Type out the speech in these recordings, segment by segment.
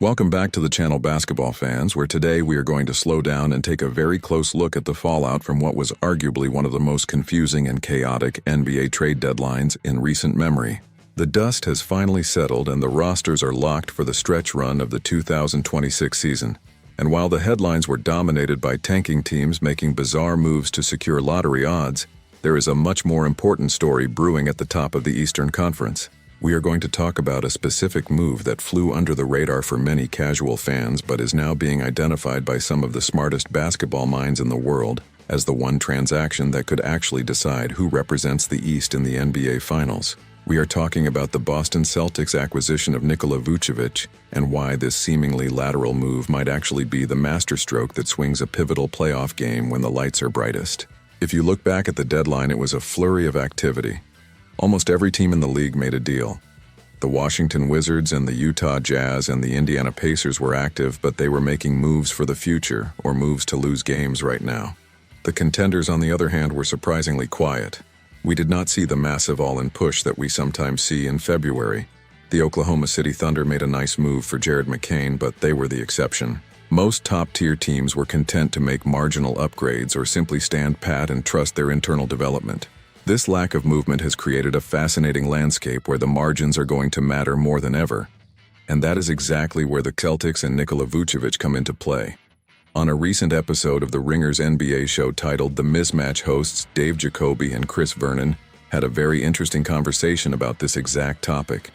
Welcome back to the channel, basketball fans, where today we are going to slow down and take a very close look at the fallout from what was arguably one of the most confusing and chaotic NBA trade deadlines in recent memory. The dust has finally settled and the rosters are locked for the stretch run of the 2026 season. And while the headlines were dominated by tanking teams making bizarre moves to secure lottery odds, there is a much more important story brewing at the top of the Eastern Conference. We are going to talk about a specific move that flew under the radar for many casual fans but is now being identified by some of the smartest basketball minds in the world as the one transaction that could actually decide who represents the East in the NBA Finals. We are talking about the Boston Celtics acquisition of Nikola Vucevic and why this seemingly lateral move might actually be the masterstroke that swings a pivotal playoff game when the lights are brightest. If you look back at the deadline, it was a flurry of activity. Almost every team in the league made a deal. The Washington Wizards and the Utah Jazz and the Indiana Pacers were active, but they were making moves for the future, or moves to lose games right now. The contenders, on the other hand, were surprisingly quiet. We did not see the massive all-in push that we sometimes see in February. The Oklahoma City Thunder made a nice move for Jared McCain, but they were the exception. Most top-tier teams were content to make marginal upgrades or simply stand pat and trust their internal development. This lack of movement has created a fascinating landscape where the margins are going to matter more than ever. And that is exactly where the Celtics and Nikola Vucevic come into play. On a recent episode of the Ringer's NBA show titled The Mismatch, hosts Dave Jacoby and Vernon had a very interesting conversation about this exact topic.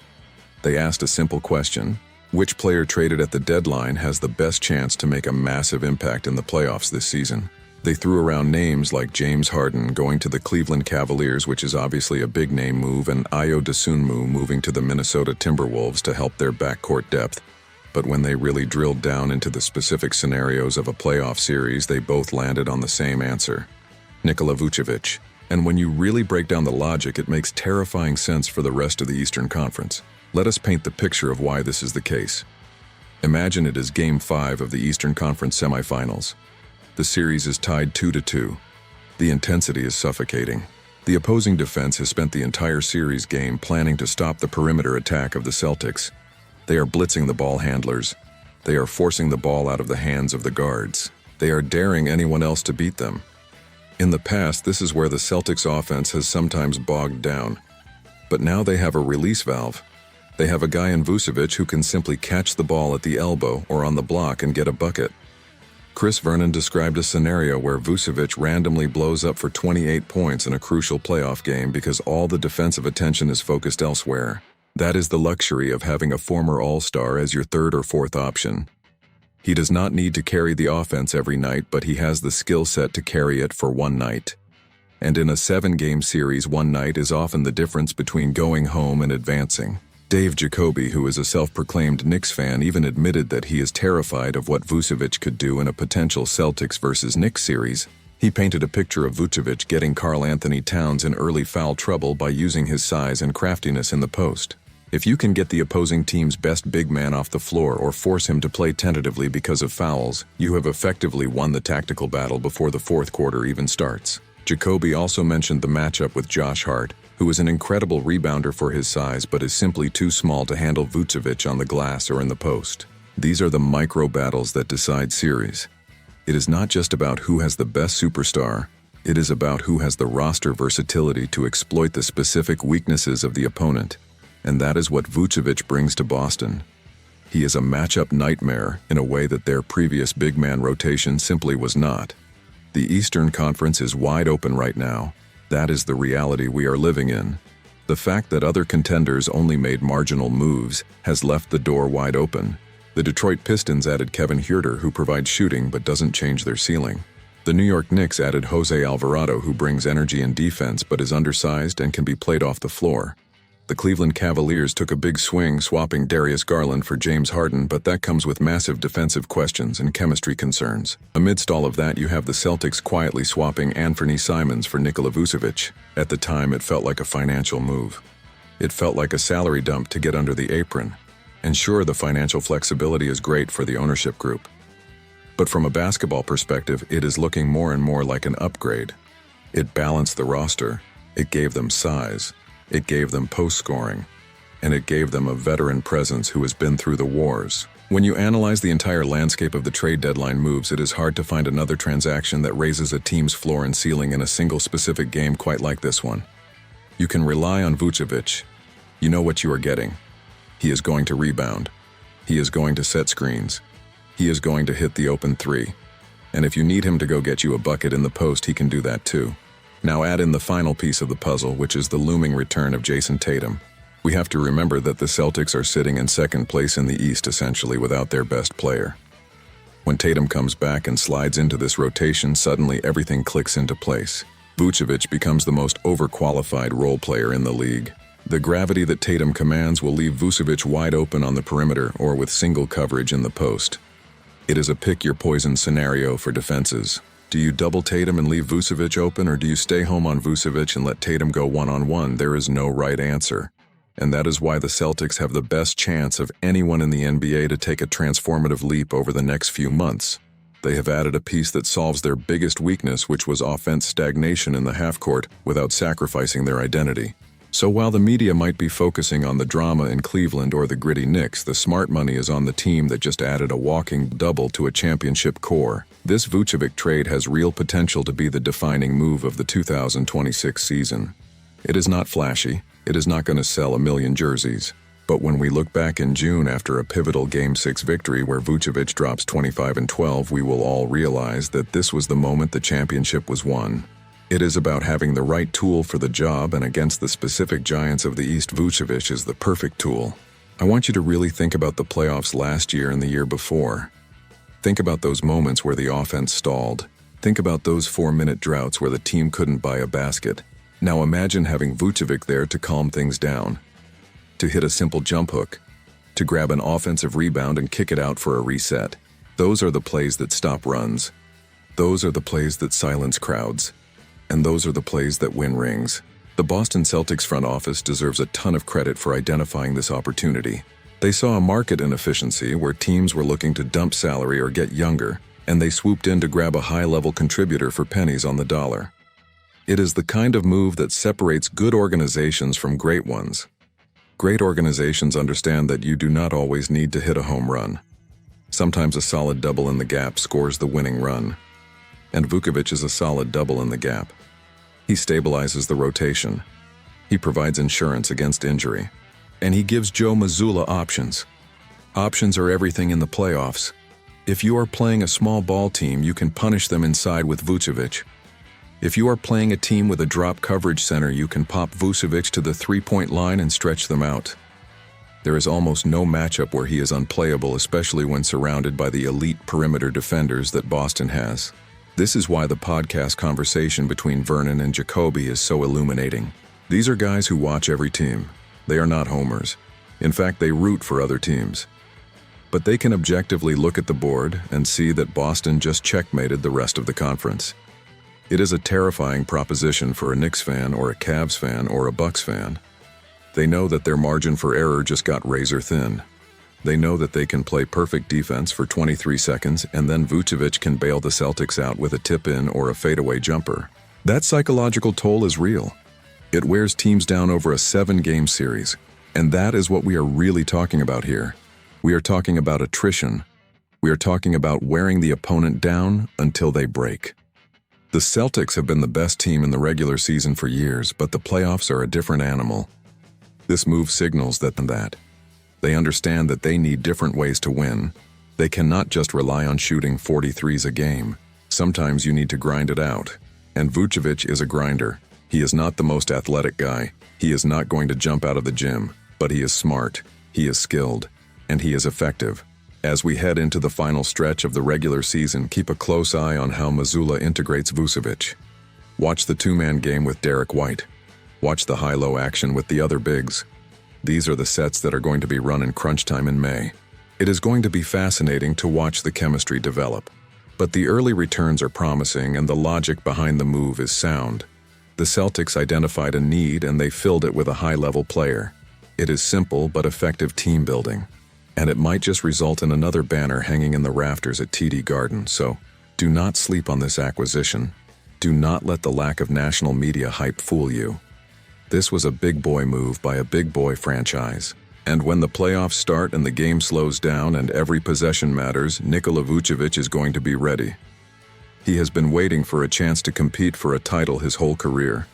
They asked a simple question: which player traded at the deadline has the best chance to make a massive impact in the playoffs this season? They threw around names like James Harden going to the Cleveland Cavaliers, which is obviously a big-name move, and Ayo Dosunmu moving to the Minnesota Timberwolves to help their backcourt depth. But when they really drilled down into the specific scenarios of a playoff series, they both landed on the same answer: Nikola Vucevic. And when you really break down the logic, it makes terrifying sense for the rest of the Eastern Conference. Let us paint the picture of why this is the case. Imagine it is Game 5 of the Eastern Conference semifinals. The series is tied 2-2. The intensity is suffocating. The opposing defense has spent the entire series game planning to stop the perimeter attack of the Celtics. They are blitzing the ball handlers. They are forcing the ball out of the hands of the guards. They are daring anyone else to beat them. In the past, this is where the Celtics offense has sometimes bogged down. But now they have a release valve. They have a guy in Vucevic who can simply catch the ball at the elbow or on the block and get a bucket. Vernon described a scenario where Vucevic randomly blows up for 28 points in a crucial playoff game because all the defensive attention is focused elsewhere. That is the luxury of having a former All-Star as your third or fourth option. He does not need to carry the offense every night, but he has the skill set to carry it for one night. And in a 7-game series, one night is often the difference between going home and advancing. Dave Jacoby, who is a self-proclaimed Knicks fan, even admitted that he is terrified of what Vucevic could do in a potential Celtics versus Knicks series. He painted a picture of Vucevic getting Karl Anthony Towns in early foul trouble by using his size and craftiness in the post. If you can get the opposing team's best big man off the floor or force him to play tentatively because of fouls, you have effectively won the tactical battle before the fourth quarter even starts. Jacoby also mentioned the matchup with Josh Hart, who is an incredible rebounder for his size but is simply too small to handle Vucevic on the glass or in the post. These are the micro battles that decide series. It is not just about who has the best superstar, it is about who has the roster versatility to exploit the specific weaknesses of the opponent. And that is what Vucevic brings to Boston. He is a matchup nightmare in a way that their previous big man rotation simply was not. The Eastern Conference is wide open right now. That is the reality we are living in. The fact that other contenders only made marginal moves has left the door wide open. The Detroit Pistons added Kevin Huerter, who provides shooting but doesn't change their ceiling. The New York Knicks added Jose Alvarado, who brings energy and defense but is undersized and can be played off the floor. The Cleveland Cavaliers took a big swing swapping Darius Garland for James Harden, but that comes with massive defensive questions and chemistry concerns. Amidst all of that, you have the Celtics quietly swapping Anthony Simons for Nikola Vucevic. At the time, it felt like a financial move. It felt like a salary dump to get under the apron. And sure, the financial flexibility is great for the ownership group. But from a basketball perspective, it is looking more and more like an upgrade. It balanced the roster. It gave them size. It gave them post-scoring, and it gave them a veteran presence who has been through the wars. When you analyze the entire landscape of the trade deadline moves, it is hard to find another transaction that raises a team's floor and ceiling in a single specific game quite like this one. You can rely on Vucevic. You know what you are getting. He is going to rebound. He is going to set screens. He is going to hit the open three. And if you need him to go get you a bucket in the post, he can do that too. Now add in the final piece of the puzzle, which is the looming return of Jason Tatum. We have to remember that the Celtics are sitting in second place in the East essentially without their best player. When Tatum comes back and slides into this rotation, suddenly everything clicks into place. Vucevic becomes the most overqualified role player in the league. The gravity that Tatum commands will leave Vucevic wide open on the perimeter or with single coverage in the post. It is a pick-your-poison scenario for defenses. Do you double Tatum and leave Vucevic open, or do you stay home on Vucevic and let Tatum go one-on-one? There is no right answer. And that is why the Celtics have the best chance of anyone in the NBA to take a transformative leap over the next few months. They have added a piece that solves their biggest weakness, which was offense stagnation in the half-court, without sacrificing their identity. So while the media might be focusing on the drama in Cleveland or the gritty Knicks, the smart money is on the team that just added a walking double to a championship core. This Vucevic trade has real potential to be the defining move of the 2026 season. It is not flashy. It is not going to sell 1 million jerseys. But when we look back in June after a pivotal Game 6 victory where Vucevic drops 25 and 12, we will all realize that this was the moment the championship was won. It is about having the right tool for the job, and against the specific giants of the East, Vucevic is the perfect tool. I want you to really think about the playoffs last year and the year before. Think about those moments where the offense stalled. Think about those 4-minute droughts where the team couldn't buy a basket. Now imagine having Vucevic there to calm things down, to hit a simple jump hook, to grab an offensive rebound and kick it out for a reset. Those are the plays that stop runs. Those are the plays that silence crowds. And those are the plays that win rings. The Boston Celtics front office deserves a ton of credit for identifying this opportunity. They saw a market inefficiency where teams were looking to dump salary or get younger, and they swooped in to grab a high-level contributor for pennies on the dollar. It is the kind of move that separates good organizations from great ones. Great organizations understand that you do not always need to hit a home run. Sometimes a solid double in the gap scores the winning run. And Vucevic is a solid double in the gap. He stabilizes the rotation. He provides insurance against injury. And he gives Joe Mazzulla options. Options are everything in the playoffs. If you are playing a small ball team, you can punish them inside with Vucevic. If you are playing a team with a drop coverage center, you can pop Vucevic to the three-point line and stretch them out. There is almost no matchup where he is unplayable, especially when surrounded by the elite perimeter defenders that Boston has. This is why the podcast conversation between Vernon and Jacoby is so illuminating. These are guys who watch every team. They are not homers. In fact, they root for other teams. But they can objectively look at the board and see that Boston just checkmated the rest of the conference. It is a terrifying proposition for a Knicks fan or a Cavs fan or a Bucks fan. They know that their margin for error just got razor thin. They know that they can play perfect defense for 23 seconds and then Vucevic can bail the Celtics out with a tip-in or a fadeaway jumper. That psychological toll is real. It wears teams down over a 7-game series, and that is what we are really talking about here. We are talking about attrition. We are talking about wearing the opponent down until they break. The Celtics have been the best team in the regular season for years, but the playoffs are a different animal. This move signals that. They understand that they need different ways to win. They cannot just rely on shooting 43s a game. Sometimes you need to grind it out. And Vucevic is a grinder. He is not the most athletic guy. He is not going to jump out of the gym. But he is smart, he is skilled, and he is effective. As we head into the final stretch of the regular season, keep a close eye on how Mazzulla integrates Vucevic. Watch the two-man game with Derek White. Watch the high-low action with the other bigs. These are the sets that are going to be run in crunch time in May. It is going to be fascinating to watch the chemistry develop. But the early returns are promising and the logic behind the move is sound. The Celtics identified a need and they filled it with a high-level player. It is simple but effective team building. And it might just result in another banner hanging in the rafters at TD Garden, so do not sleep on this acquisition. Do not let the lack of national media hype fool you. This was a big boy move by a big boy franchise. And when the playoffs start and the game slows down and every possession matters, Nikola Vucevic is going to be ready. He has been waiting for a chance to compete for a title his whole career.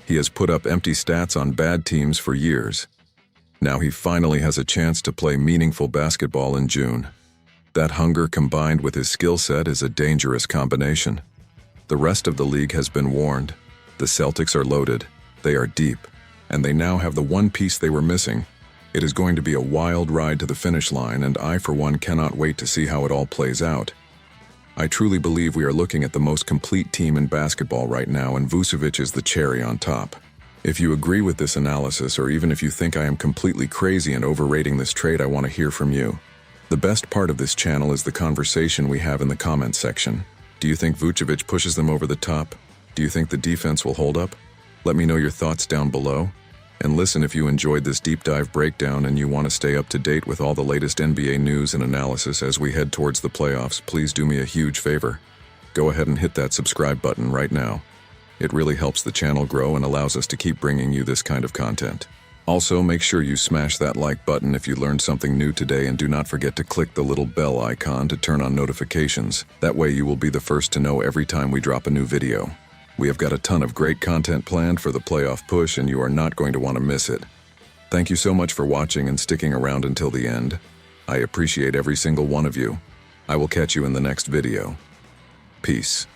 He has put up empty stats on bad teams for years. Now he finally has a chance to play meaningful basketball in June. That hunger combined with his skill set is a dangerous combination. The rest of the league has been warned. The Celtics are loaded, they are deep, and they now have the one piece they were missing. It is going to be a wild ride to the finish line, and I, for one, cannot wait to see how it all plays out. I truly believe we are looking at the most complete team in basketball right now, and Vucevic is the cherry on top. If you agree with this analysis, or even if you think I am completely crazy and overrating this trade, I want to hear from you. The best part of this channel is the conversation we have in the comments section. Do you think Vucevic pushes them over the top? Do you think the defense will hold up? Let me know your thoughts down below. And listen, if you enjoyed this deep dive breakdown and you want to stay up to date with all the latest NBA news and analysis as we head towards the playoffs, please do me a huge favor. Go ahead and hit that subscribe button right now. It really helps the channel grow and allows us to keep bringing you this kind of content. Also, make sure you smash that like button if you learned something new today, and do not forget to click the little bell icon to turn on notifications. That way you will be the first to know every time we drop a new video. We have got a ton of great content planned for the playoff push, and you are not going to want to miss it. Thank you so much for watching and sticking around until the end. I appreciate every single one of you. I will catch you in the next video. Peace.